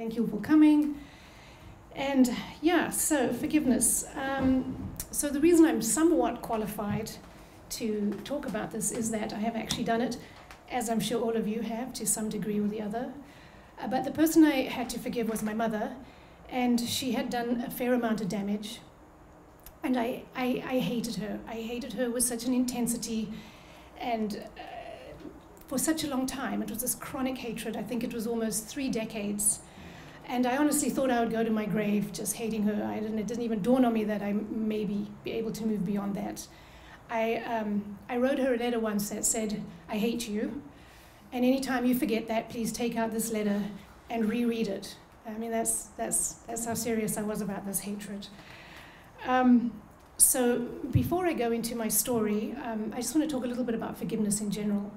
Thank you for coming. And yeah, so forgiveness. So the reason I'm somewhat qualified to talk about this is that I have actually done it, as I'm sure all of you have, to some degree or the other. But the person I had to forgive was my mother, and she had done a fair amount of damage. And I hated her. I hated her with such an intensity and for such a long time. It was this chronic hatred. I think it was almost 3 decades. And I honestly thought I would go to my grave just hating her. It didn't even dawn on me that I maybe be able to move beyond that. I wrote her a letter once that said, "I hate you, and anytime you forget that, please take out this letter and reread it." I mean, that's how serious I was about this hatred. So before I go into my story, I just want to talk a little bit about forgiveness in general.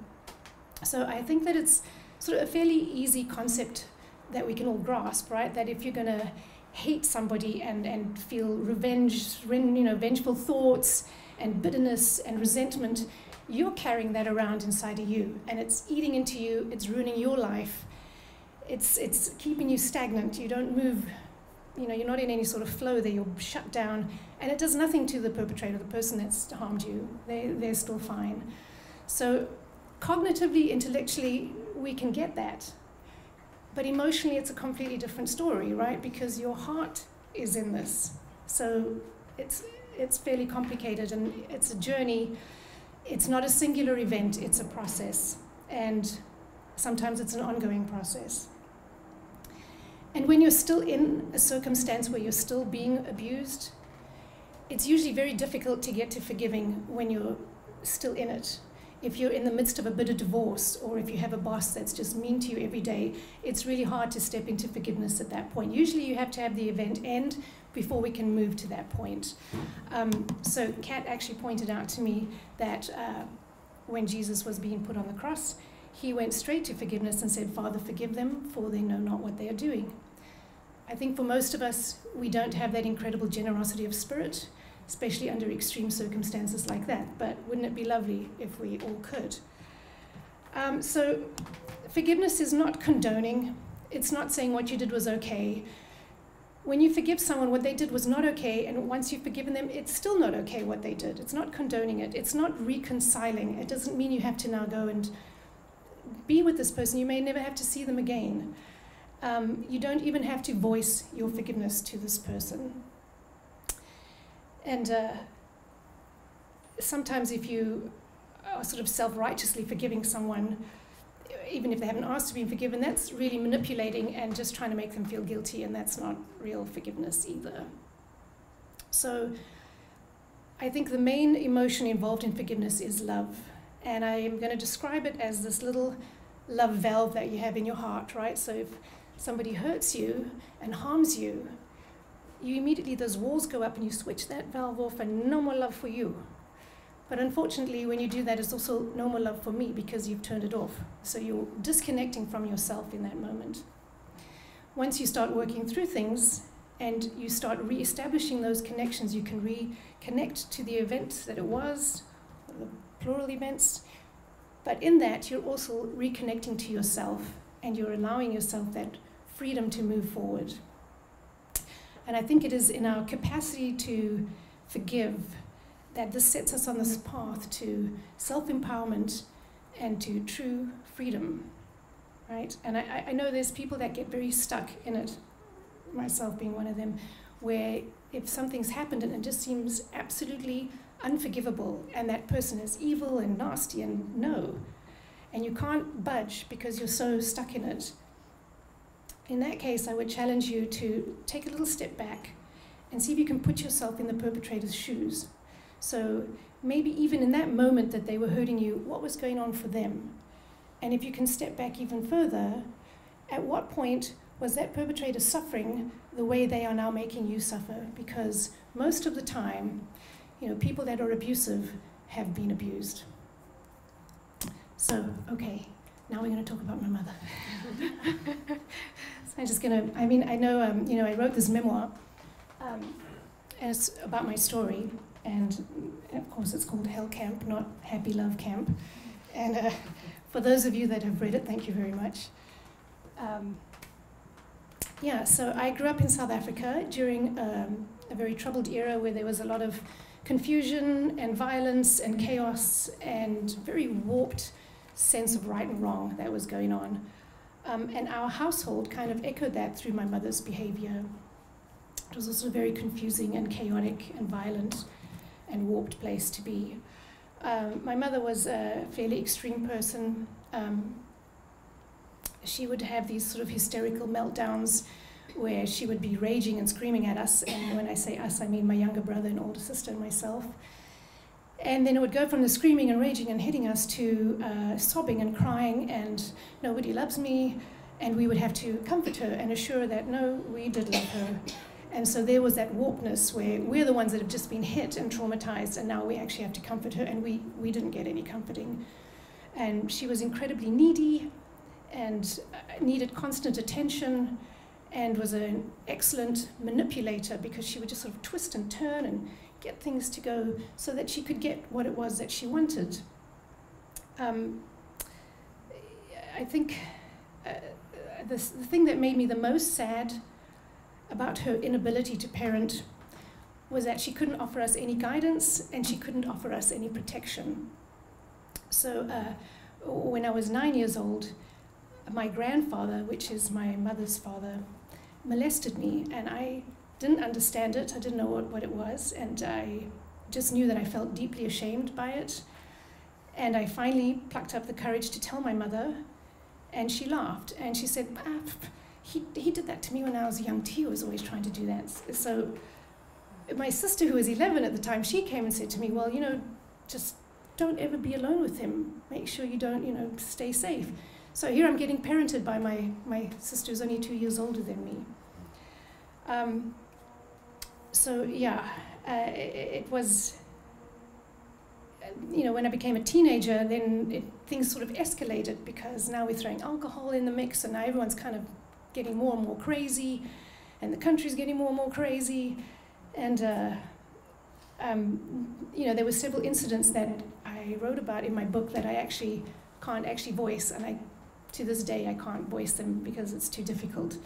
So I think that it's sort of a fairly easy concept that we can all grasp, right? That if you're going to hate somebody and feel vengeful thoughts and bitterness and resentment, you're carrying that around inside of you, and it's eating into you, it's ruining your life, it's keeping you stagnant, you don't move, you're not in any sort of flow there, you're shut down, and it does nothing to the perpetrator, the person that's harmed you, they're still fine. So cognitively, intellectually, we can get that. But emotionally, it's a completely different story, right? Because your heart is in this. So it's fairly complicated, and it's a journey. It's not a singular event, it's a process. And sometimes it's an ongoing process. And when you're still in a circumstance where you're still being abused, it's usually very difficult to get to forgiving when you're still in it. If you're in the midst of a bitter divorce, or if you have a boss that's just mean to you every day, it's really hard to step into forgiveness at that point. Usually you have to have the event end before we can move to that point. So Kat actually pointed out to me that when Jesus was being put on the cross, he went straight to forgiveness and said, "Father, forgive them, for they know not what they are doing." I think for most of us, we don't have that incredible generosity of spirit, especially under extreme circumstances like that. But wouldn't it be lovely if we all could? So forgiveness is not condoning. It's not saying what you did was okay. When you forgive someone, what they did was not okay, and once you've forgiven them, it's still not okay what they did. It's not condoning it. It's not reconciling. It doesn't mean you have to now go and be with this person. You may never have to see them again. You don't even have to voice your forgiveness to this person. And sometimes if you are sort of self-righteously forgiving someone, even if they haven't asked to be forgiven, that's really manipulating and just trying to make them feel guilty, and that's not real forgiveness either. So I think the main emotion involved in forgiveness is love. And I'm going to describe it as this little love valve that you have in your heart, right? So if somebody hurts you and harms you, you immediately, those walls go up and you switch that valve off and no more love for you. But unfortunately, when you do that, it's also no more love for me because you've turned it off. So you're disconnecting from yourself in that moment. Once you start working through things and you start re-establishing those connections, you can reconnect to the event that it was, the plural events. But in that, you're also reconnecting to yourself, and you're allowing yourself that freedom to move forward. And I think it is in our capacity to forgive that this sets us on this path to self-empowerment and to true freedom, right? And I know there's people that get very stuck in it, myself being one of them, where if something's happened and it just seems absolutely unforgivable, and that person is evil and nasty and and you can't budge because you're so stuck in it. In that case, I would challenge you to take a little step back and see if you can put yourself in the perpetrator's shoes. So maybe even in that moment that they were hurting you, what was going on for them? And if you can step back even further, at what point was that perpetrator suffering the way they are now making you suffer? Because most of the time, people that are abusive have been abused. So, okay, now we're going to talk about my mother. So I'm just going to, I know, I wrote this memoir, and it's about my story, and of course it's called Hell Camp, not Happy Love Camp. And for those of you that have read it, thank you very much. yeah, so I grew up in South Africa during a very troubled era where there was a lot of confusion and violence and chaos and very warped sense of right and wrong that was going on. And our household kind of echoed that through my mother's behavior. It was also a very confusing and chaotic and violent and warped place to be. My mother was a fairly extreme person. She would have these sort of hysterical meltdowns where she would be raging and screaming at us. And when I say us, I mean my younger brother and older sister and myself. And then it would go from the screaming and raging and hitting us to sobbing and crying and nobody loves me. And we would have to comfort her and assure that, no, we did love her. And so there was that warpness where we're the ones that have just been hit and traumatized, and now we actually have to comfort her, and we didn't get any comforting. And she was incredibly needy and needed constant attention and was an excellent manipulator because she would just sort of twist and turn and get things to go so that she could get what it was that she wanted. I think the thing that made me the most sad about her inability to parent was that she couldn't offer us any guidance and she couldn't offer us any protection. So when I was 9 years old, my grandfather, which is my mother's father, molested me, and I didn't understand it. I didn't know what it was, and I just knew that I felt deeply ashamed by it. And I finally plucked up the courage to tell my mother, and she laughed, and she said, he did that to me when I was young too. He was always trying to do that. So my sister, who was 11 at the time, she came and said to me, well, just don't ever be alone with him. Make sure you don't, stay safe. So here I'm getting parented by my sister who's only 2 years older than me. It was, when I became a teenager, then things sort of escalated because now we're throwing alcohol in the mix and now everyone's kind of getting more and more crazy and the country's getting more and more crazy. And, there were several incidents that I wrote about in my book that I actually can't actually voice, and to this day I can't voice them because it's too difficult.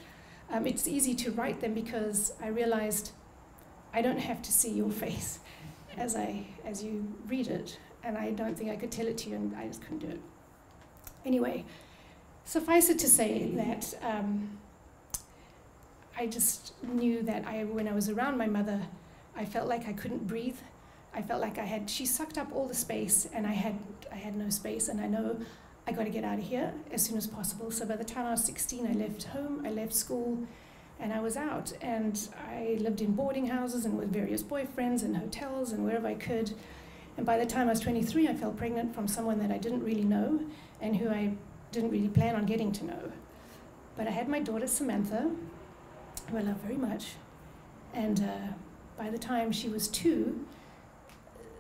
It's easy to write them because I realized I don't have to see your face as you read it, and I don't think I could tell it to you, and I just couldn't do it. Anyway, suffice it to say that I just knew that when I was around my mother, I felt like I couldn't breathe. I felt like she sucked up all the space, and I had no space, and I know I got to get out of here as soon as possible. So by the time I was 16, I left home, I left school, and I was out. And I lived in boarding houses and with various boyfriends and hotels and wherever I could. And by the time I was 23, I fell pregnant from someone that I didn't really know and who I didn't really plan on getting to know. But I had my daughter, Samantha, who I love very much. And by the time she was 2,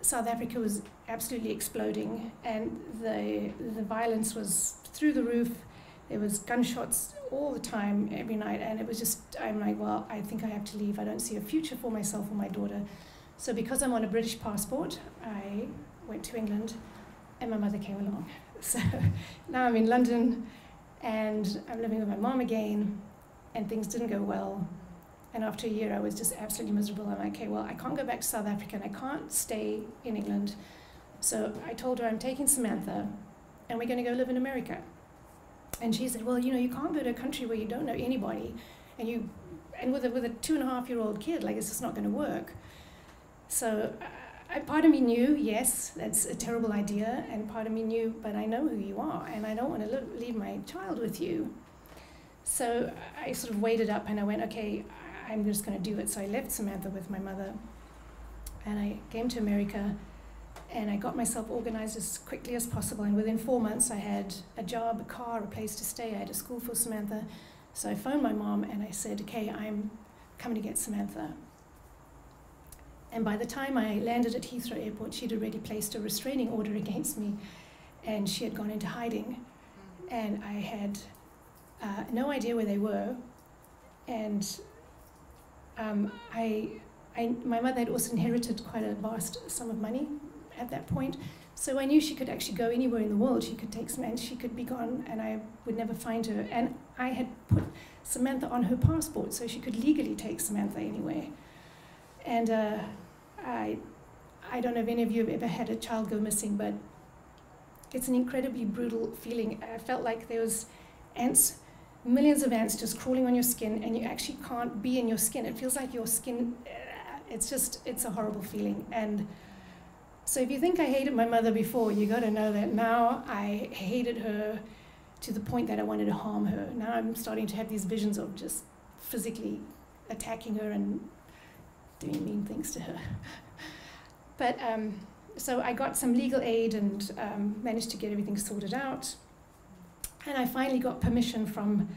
South Africa was absolutely exploding, and the violence was through the roof. There was gunshots all the time, every night, and it was just, I'm like, well, I think I have to leave. I don't see a future for myself or my daughter. So because I'm on a British passport, I went to England, and my mother came along. So now I'm in London, and I'm living with my mom again, and things didn't go well. And after a year, I was just absolutely miserable. I'm like, okay, well, I can't go back to South Africa, and I can't stay in England. So I told her I'm taking Samantha, and we're going to go live in America. And she said, well, you can't go to a country where you don't know anybody, and with a 2.5-year-old kid, like, it's just not going to work. So part of me knew, yes, that's a terrible idea, and part of me knew, but I know who you are, and I don't want to leave my child with you. So I sort of weighed it up, and I went, okay, I'm just going to do it. So I left Samantha with my mother, and I came to America, and I got myself organized as quickly as possible. And within 4 months, I had a job, a car, a place to stay. I had a school for Samantha. So I phoned my mom, and I said, okay, I'm coming to get Samantha. And by the time I landed at Heathrow Airport, she'd already placed a restraining order against me, and she had gone into hiding. And I had no idea where they were. And my mother had also inherited quite a vast sum of money at that point. So I knew she could actually go anywhere in the world. She could take Samantha, she could be gone, and I would never find her. And I had put Samantha on her passport, so she could legally take Samantha anywhere. And I don't know if any of you have ever had a child go missing, but it's an incredibly brutal feeling. I felt like there was ants, millions of ants just crawling on your skin, and you actually can't be in your skin. It feels like your skin, it's a horrible feeling. And so if you think I hated my mother before, you got to know that now I hated her to the point that I wanted to harm her. Now I'm starting to have these visions of just physically attacking her and doing mean things to her. But so I got some legal aid and managed to get everything sorted out. And I finally got permission from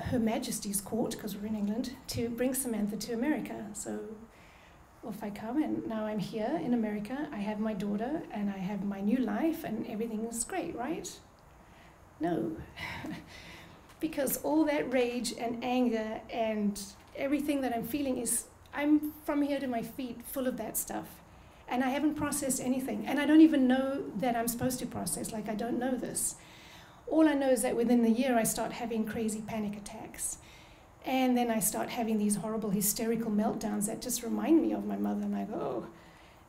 Her Majesty's Court, because we're in England, to bring Samantha to America. So off I come, and now I'm here in America. I have my daughter, and I have my new life, and everything is great, right? No. Because all that rage and anger and everything that I'm feeling is, I'm from here to my feet full of that stuff. And I haven't processed anything. And I don't even know that I'm supposed to process, like I don't know this. All I know is that within the year I start having crazy panic attacks. And then I start having these horrible hysterical meltdowns that just remind me of my mother, and I go, oh.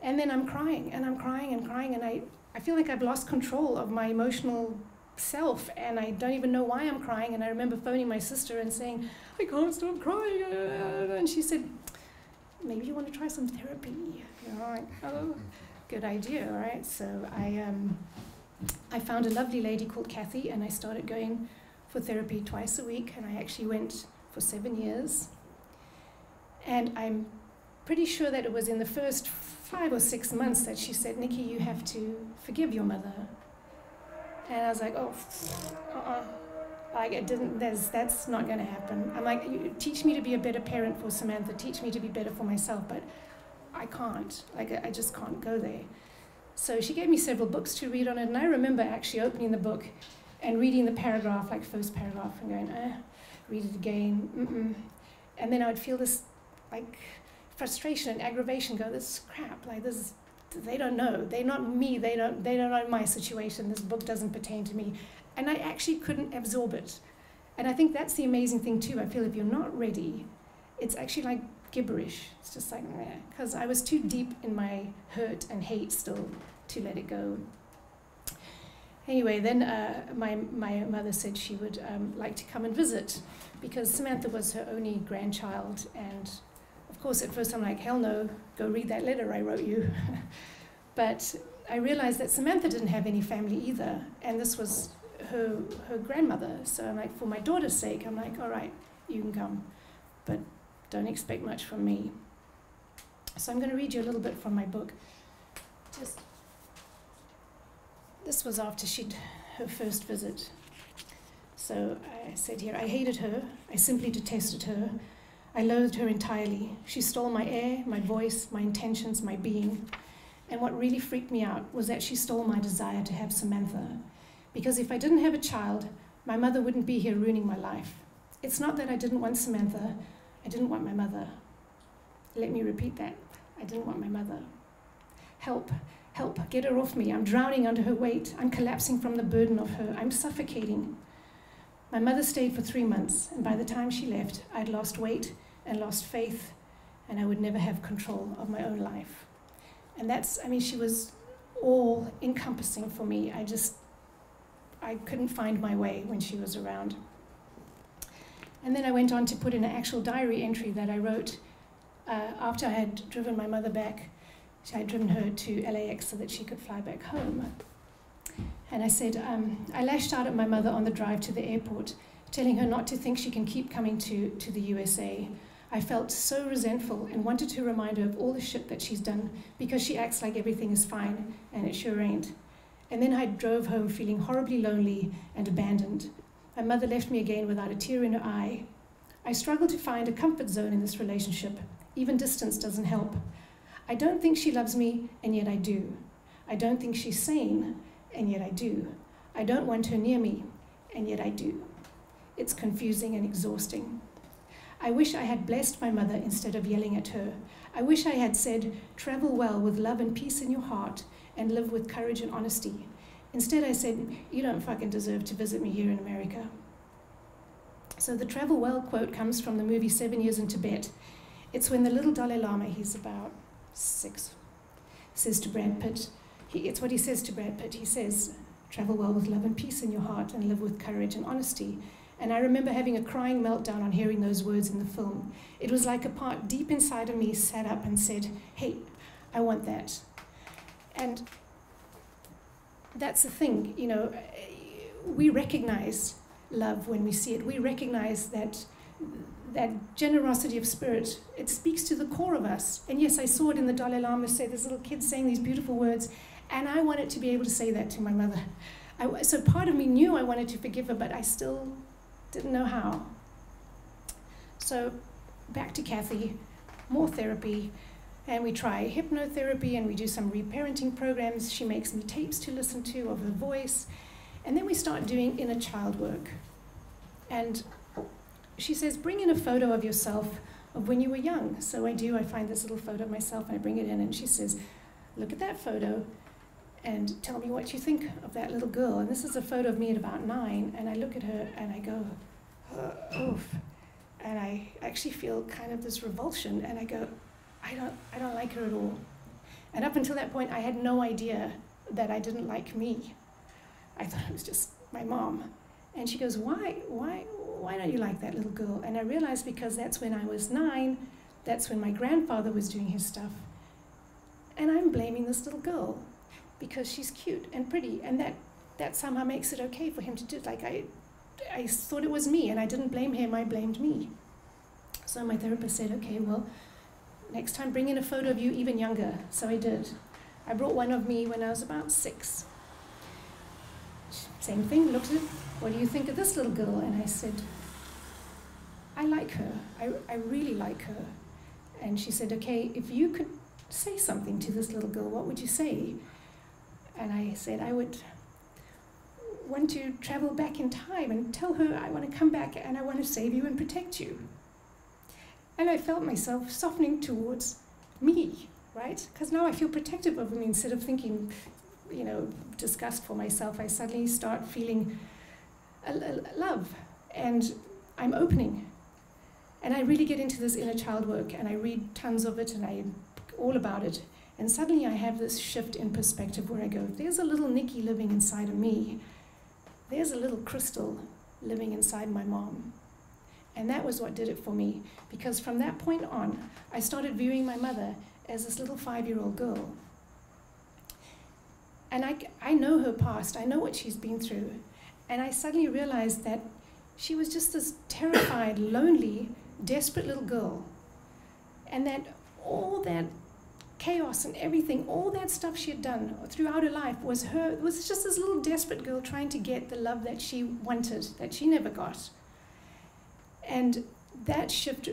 And then I'm crying, and I'm crying and crying, and I feel like I've lost control of my emotional self, and I don't even know why I'm crying. And I remember phoning my sister and saying, I can't stop crying. And she said, maybe you want to try some therapy. You're like, oh, good idea, all right? So I found a lovely lady called Kathy, and I started going for therapy twice a week, and I actually went for 7 years. And I'm pretty sure that it was in the first 5 or 6 months that she said, Nikki, you have to forgive your mother. And I was like, oh, like it didn't, that's not gonna happen. I'm like, you teach me to be a better parent for Samantha, teach me to be better for myself, but I can't, like I just can't go there. So she gave me several books to read on it, and I remember actually opening the book and reading the paragraph, like first paragraph, and going, read it again, And then I would feel this like frustration and aggravation, go, this is crap, like this, they don't know, they're not me, they don't know my situation, this book doesn't pertain to me. And I actually couldn't absorb it. And I think that's the amazing thing too. I feel if you're not ready, it's actually like gibberish. It's just like, because I was too deep in my hurt and hate still to let it go. Anyway, then my mother said she would like to come and visit, because Samantha was her only grandchild. And of course, at first I'm like, hell no, go read that letter I wrote you. But I realized that Samantha didn't have any family either, and this was her grandmother. So I'm like, for my daughter's sake, I'm like, all right, you can come, but don't expect much from me. So I'm going to read you a little bit from my book. This was after her first visit. So I said here, I hated her. I simply detested her. I loathed her entirely. She stole my air, my voice, my intentions, my being. And what really freaked me out was that she stole my desire to have Samantha. Because if I didn't have a child, my mother wouldn't be here ruining my life. It's not that I didn't want Samantha, I didn't want my mother. Let me repeat that. I didn't want my mother. Help, help, get her off me. I'm drowning under her weight. I'm collapsing from the burden of her. I'm suffocating. My mother stayed for 3 months, and by the time she left, I'd lost weight and lost faith, and I would never have control of my own life. And that's, I mean, she was all encompassing for me. I couldn't find my way when she was around. And then I went on to put in an actual diary entry that I wrote after I had driven my mother back. I had driven her to LAX so that she could fly back home. And I said, I lashed out at my mother on the drive to the airport, telling her not to think she can keep coming to the USA. I felt so resentful and wanted to remind her of all the shit that she's done, because she acts like everything is fine, and it sure ain't. And then I drove home feeling horribly lonely and abandoned. My mother left me again without a tear in her eye. I struggle to find a comfort zone in this relationship. Even distance doesn't help. I don't think she loves me, and yet I do. I don't think she's sane, and yet I do. I don't want her near me, and yet I do. It's confusing and exhausting. I wish I had blessed my mother instead of yelling at her. I wish I had said, travel well with love and peace in your heart, and live with courage and honesty. Instead, I said, you don't fucking deserve to visit me here in America. So the travel well quote comes from the movie 7 Years in Tibet. It's when the little Dalai Lama, he's about 6, says to Brad Pitt, it's what he says to Brad Pitt. He says, travel well with love and peace in your heart and live with courage and honesty. And I remember having a crying meltdown on hearing those words in the film. It was like a part deep inside of me sat up and said, hey, I want that. And that's the thing, you know, we recognize love when we see it. We recognize that generosity of spirit. It speaks to the core of us. And yes, I saw it in the Dalai Lama say, this little kid saying these beautiful words, and I wanted to be able to say that to my mother. So part of me knew I wanted to forgive her, but I still didn't know how. So back to Kathy, more therapy, and we try hypnotherapy, and we do some reparenting programs. She makes me tapes to listen to of her voice, and then we start doing inner child work. And she says, bring in a photo of yourself of when you were young. So I do, I find this little photo of myself, and I bring it in, and she says, look at that photo, and tell me what you think of that little girl. And this is a photo of me at about 9, and I look at her and I go, oof. And I actually feel kind of this revulsion, and I go, I don't like her at all. And up until that point, I had no idea that I didn't like me. I thought it was just my mom. And she goes, why don't you like that little girl? And I realized because that's when I was 9, that's when my grandfather was doing his stuff. And I'm blaming this little girl because she's cute and pretty, and that somehow makes it okay for him to do it. Like I thought it was me, and I didn't blame him, I blamed me. So my therapist said, okay, well, next time bring in a photo of you even younger. So I did. I brought one of me when I was about 6. Same thing, looked at it, what do you think of this little girl? And I said, I like her, I really like her. And she said, okay, if you could say something to this little girl, what would you say? And I said, I would want to travel back in time and tell her I want to come back and I want to save you and protect you. And I felt myself softening towards me, right? Because now I feel protective of me instead of thinking, you know, disgust for myself. I suddenly start feeling love, and I'm opening. And I really get into this inner child work, and I read tons of it, and I all about it. And suddenly I have this shift in perspective where I go, there's a little Niki living inside of me. There's a little Crystal living inside my mom. And that was what did it for me, because from that point on, I started viewing my mother as this little 5-year-old girl. And I know her past, I know what she's been through. And I suddenly realized that she was just this terrified, lonely, desperate little girl. And that all that chaos and everything, all that stuff she had done throughout her life was just this little desperate girl trying to get the love that she wanted, that she never got. And that shift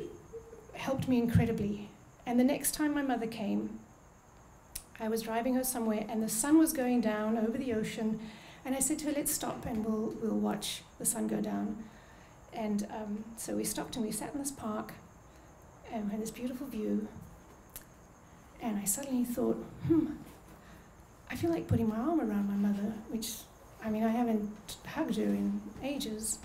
helped me incredibly. And the next time my mother came, I was driving her somewhere, and the sun was going down over the ocean, and I said to her, let's stop and we'll watch the sun go down. And so we stopped and we sat in this park and had this beautiful view. And I suddenly thought, I feel like putting my arm around my mother, which, I mean, I haven't hugged her in ages.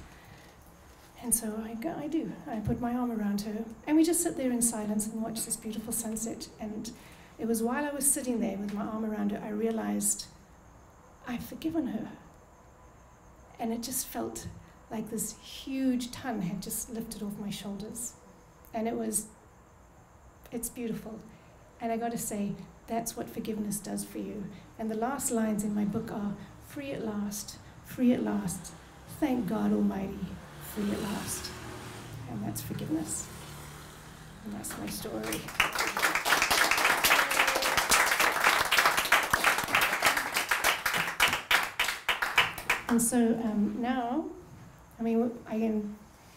And so I do. I put my arm around her, and we just sit there in silence and watch this beautiful sunset. And it was while I was sitting there with my arm around her, I realized I've forgiven her. And it just felt like this huge ton had just lifted off my shoulders. And it's beautiful. And I got to say, that's what forgiveness does for you. And the last lines in my book are, free at last, thank God Almighty, free at last. And that's forgiveness. And that's my story. And so now, I mean,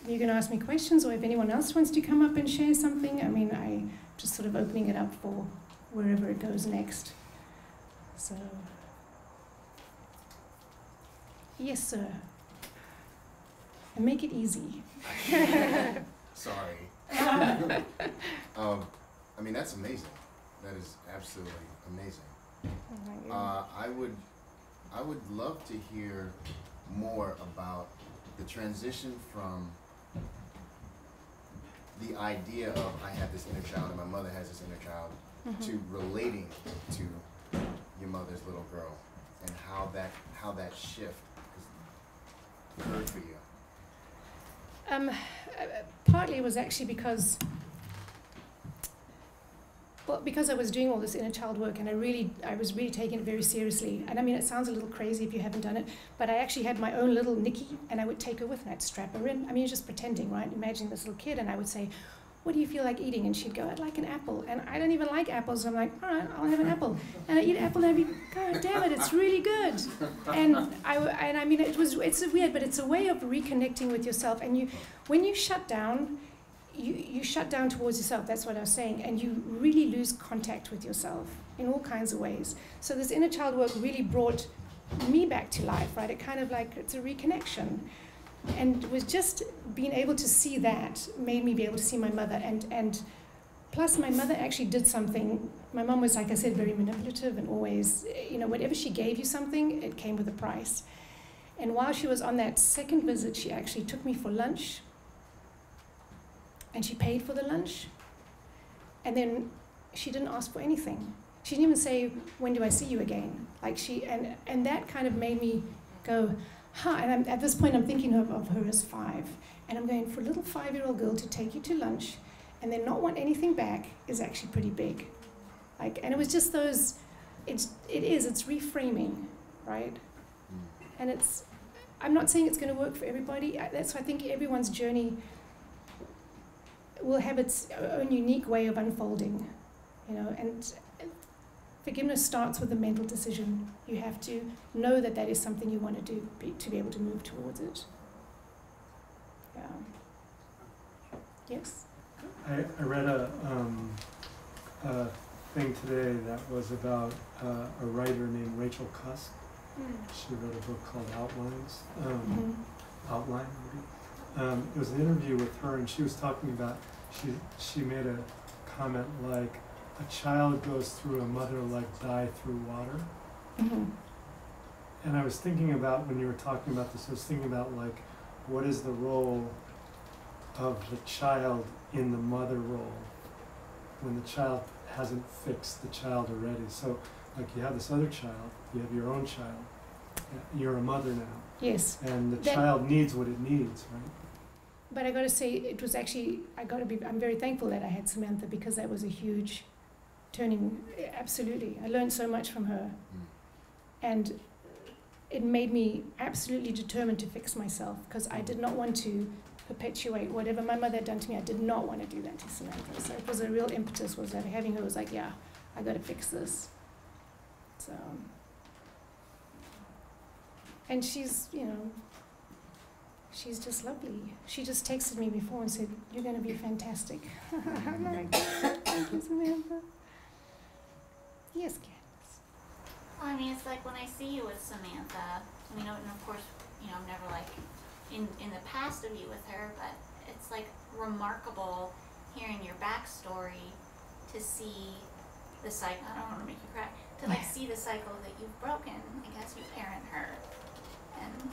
you can ask me questions, or if anyone else wants to come up and share something, I mean, I just sort of opening it up for wherever it goes next. So, yes, sir. And make it easy. Sorry. I mean, that's amazing. That is absolutely amazing. I would love to hear more about the transition from the idea of I have this inner child and my mother has this inner child to relating to your mother's little girl and how that shift occurred for you. Partly it was actually because I was doing all this inner child work, and I was really taking it very seriously. And I mean, it sounds a little crazy if you haven't done it, but I actually had my own little Niki, and I would take her with, and I'd strap her in. I mean, you're just pretending, right? Imagining this little kid, and I would say, "What do you feel like eating?" And she'd go, "I'd like an apple." And I don't even like apples. So I'm like, "All right, I'll have an apple." And I eat an apple, and I'd be, "God damn it, it's really good." And I mean, it's weird, but it's a way of reconnecting with yourself. And when you shut down, you shut down towards yourself, that's what I was saying, and you really lose contact with yourself in all kinds of ways. So this inner child work really brought me back to life, right? It kind of like, it's a reconnection. And it was just being able to see that made me be able to see my mother. And plus my mother actually did something. My mom was, like I said, very manipulative and always, whenever she gave you something, it came with a price. And while she was on that second visit, she actually took me for lunch. And she paid for the lunch, and then she didn't ask for anything. She didn't even say, "When do I see you again?" Like and that kind of made me go, huh. And at this point, I'm thinking of her as 5, and I'm going, for a little 5-year-old girl to take you to lunch, and then not want anything back is actually pretty big. And it was just those. It's reframing, right? And I'm not saying it's going to work for everybody. That's why I think everyone's journey will have its own unique way of unfolding, and forgiveness starts with a mental decision. You have to know that is something you want to do to be able to move towards it. Yeah. Yes? I read a thing today that was about a writer named Rachel Cusk. She wrote a book called Outlines. Outline, maybe. It was an interview with her, and she was talking about, she made a comment like, a child goes through a mother like dye through water. And I was thinking about, when you were talking about this, I was thinking about like, what is the role of the child in the mother role when the child hasn't fixed the child already? So like, you have this other child, you have your own child, you're a mother now. Yes. And the child needs what it needs, right? But I got to say, it was actually, I'm very thankful that I had Samantha, because that was a huge turning, absolutely. I learned so much from her. And it made me absolutely determined to fix myself, because I did not want to perpetuate whatever my mother had done to me. I did not want to do that to Samantha. So it was a real impetus, was that having her was like, yeah, I got to fix this. So, and she's, she's just lovely. She just texted me before and said, "You're going to be fantastic." I'm like, "Thank you, Samantha." Yes, Candace. Well, I mean, it's like when I see you with Samantha, and of course, I'm never like in the past of you with her, but it's like remarkable hearing your backstory to see the cycle. I don't want to make you cry. To like see the cycle that you've broken, I guess you parent her. And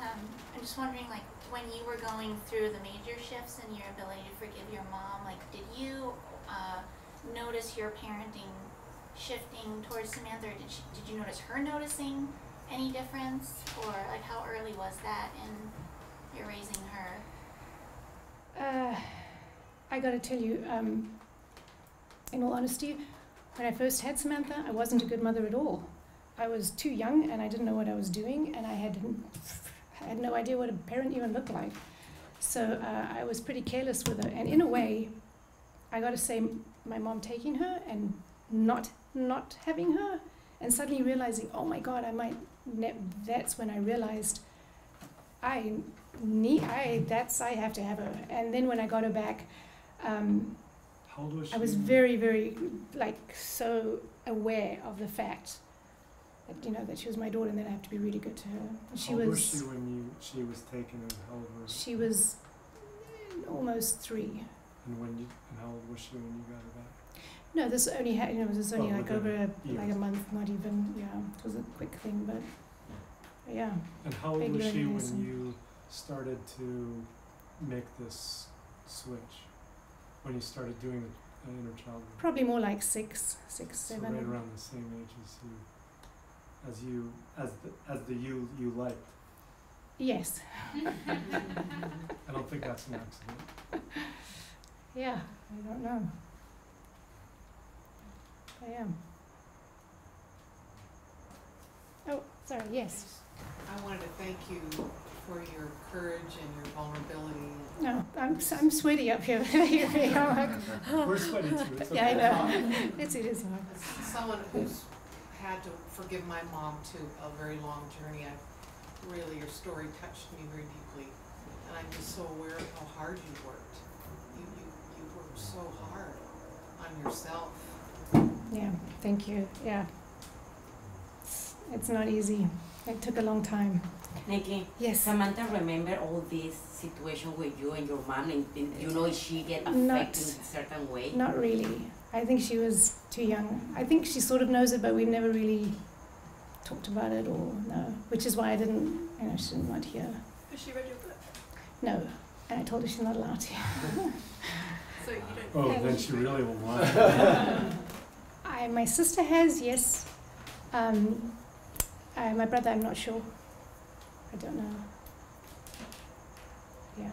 I'm just wondering, like, when you were going through the major shifts in your ability to forgive your mom, like, did you notice your parenting shifting towards Samantha, or did you notice her noticing any difference, or like how early was that in your raising her? I got to tell you, in all honesty, when I first had Samantha, I wasn't a good mother at all. I was too young, and I didn't know what I was doing, and I had no idea what a parent even looked like. So I was pretty careless with her. And in a way, I got to say, my mom taking her and not having her, and suddenly realizing, oh my God, that's when I realized I have to have her. And then when I got her back, how old was she? I was very, very, so aware of the fact that, that she was my daughter, and that I have to be really good to her. And how old was she when she was taken, and how old was she? She was almost 3. And how old was she when you got her back? No, this only this only Oh, like within over like a years. month, not even. Yeah, it was a quick thing, but yeah. And how old Big was she learning when lesson. you started to make this switch? When you started doing the inner child work? Probably more like six, So 7. right around the same age as the you liked. Yes. I don't think that's an accident. Yeah, I don't know. I am. Oh, sorry. Yes. I wanted to thank you for your courage and your vulnerability. No, I'm sweaty up here. I'm like, We're sweaty too. It's okay. yeah, I know. It is hard. As someone who's had to forgive my mom too, a very long journey, really your story touched me very deeply, and I'm just so aware of how hard you worked. You worked so hard on yourself. Yeah, thank you. Yeah. It's not easy. It took a long time. Niki, Yes. Samantha remember all this situation with you and your mom, and you know she get affected Not- in a certain way? Not really. I think she was too young. I think she sort of knows it, but we've never really talked about it or no. Which is why I didn't, she didn't want to hear. Has she read your book? No. And I told her she's not allowed to. So you don't. Oh, then she really will want it. My sister has, yes. My brother, I'm not sure. I don't know. Yeah.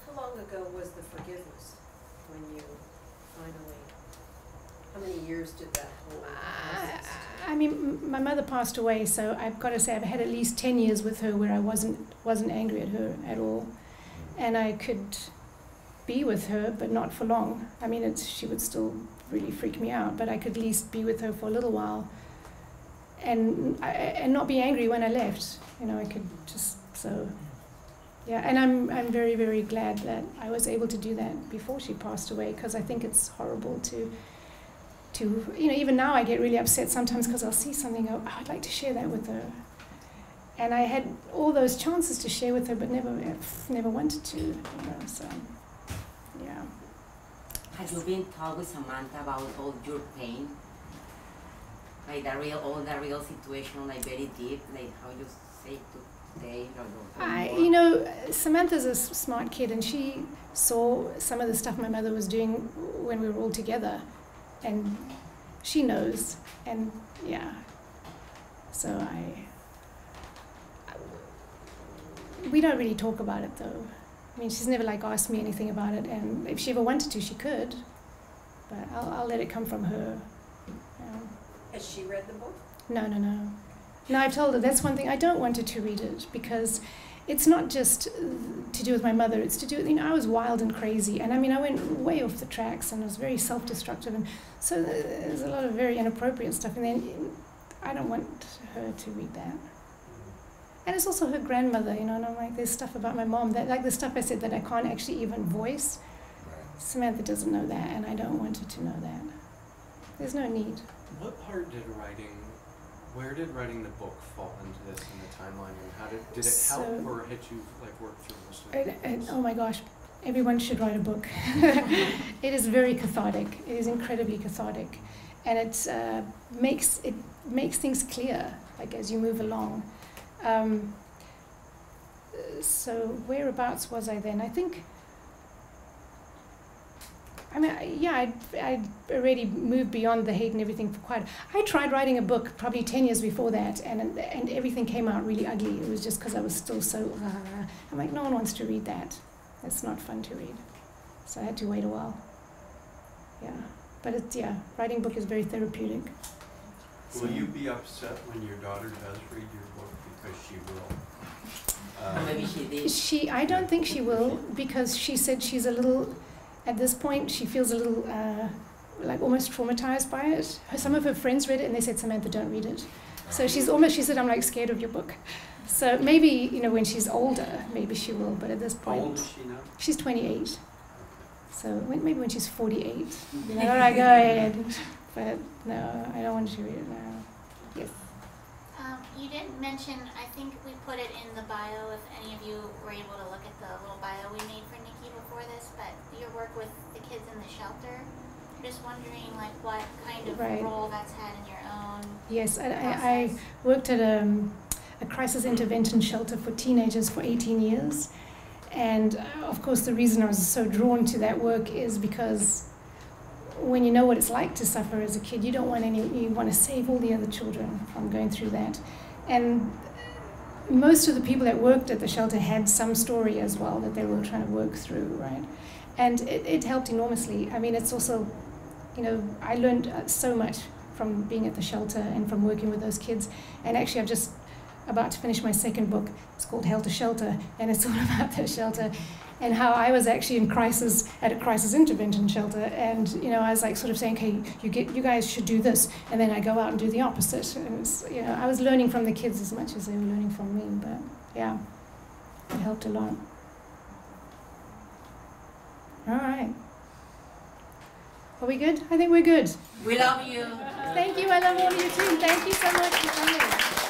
How long ago was the forgiveness when you finally, how many years did that whole process take? I mean, my mother passed away, so I've got to say I've had at least 10 years with her where I wasn't angry at her at all, and I could be with her, but not for long. I mean, she would still really freak me out, but I could at least be with her for a little while, and not be angry when I left. I could just yeah. And I'm very, very glad that I was able to do that before she passed away, because I think it's horrible to even now I get really upset sometimes because I'll see something, oh, I'd like to share that with her. And I had all those chances to share with her, but never wanted to, so, yeah. Have you been talk with Samantha about all your pain? Like all the real situation, like very deep, like how you say today, Samantha's a smart kid, and she saw some of the stuff my mother was doing when we were all together, and she knows, and yeah. So we don't really talk about it though. I mean, she's never asked me anything about it, and if she ever wanted to, she could, but I'll let it come from her. Has she read the book? No. No, I've told her that's one thing. I don't want her to read it because it's not just to do with my mother. It's to do with, I was wild and crazy. And I went way off the tracks and was very self-destructive. And so there's a lot of very inappropriate stuff. And then I don't want her to read that. And it's also her grandmother, and I'm like, there's stuff about my mom, that the stuff I said that I can't actually even voice. Right. Samantha doesn't know that, and I don't want her to know that. There's no need. What part where did writing the book fall into this in the timeline, and how did it help, or had you worked through most of it? Oh my gosh, everyone should write a book. It is very cathartic. It is incredibly cathartic, and it makes things clear, as you move along. So whereabouts was I then? I think. I'd already moved beyond the hate and everything for quite. I tried writing a book probably 10 years before that, and everything came out really ugly. It was just because I was still so. I'm like, no one wants to read that. It's not fun to read. So I had to wait a while. Yeah, but writing a book is very therapeutic. Will you be upset when your daughter does read your book, because she will? Maybe she did. I don't think she will, because she said she's a little. At this point, she feels a little, almost traumatized by it. Some of her friends read it, and they said, Samantha, don't read it. So she said, I'm scared of your book. So maybe, when she's older, maybe she will, but at this point. How old is she now? She's 28. So maybe when she's 48. All right, go ahead. But no, I don't want to read it now. Yes. You didn't mention, I think we put it in the bio, if any of you were able to look at the little bio we made for Niki before this, but your work with the kids in the shelter. just wondering like what kind of Right. role that's had in your own Yes, I process. worked at a crisis intervention shelter for teenagers for 18 years. And of course, the reason I was so drawn to that work is because when you know what it's like to suffer as a kid, you don't want you want to save all the other children from going through that. And most of the people that worked at the shelter had some story as well that they were trying to work through, right? And it helped enormously. I mean, it's also, I learned so much from being at the shelter and from working with those kids. And actually, I'm just about to finish my second book. It's called Helter Shelter, and it's all about the shelter and how I was actually in crisis at a crisis intervention shelter. And I was like sort of saying, okay, you guys should do this, and then I go out and do the opposite. And it's, I was learning from the kids as much as they were learning from me. But yeah, it helped a lot. All right. Are we good? I think we're good. We love you. Thank you. I love all of you too. Thank you so much for coming.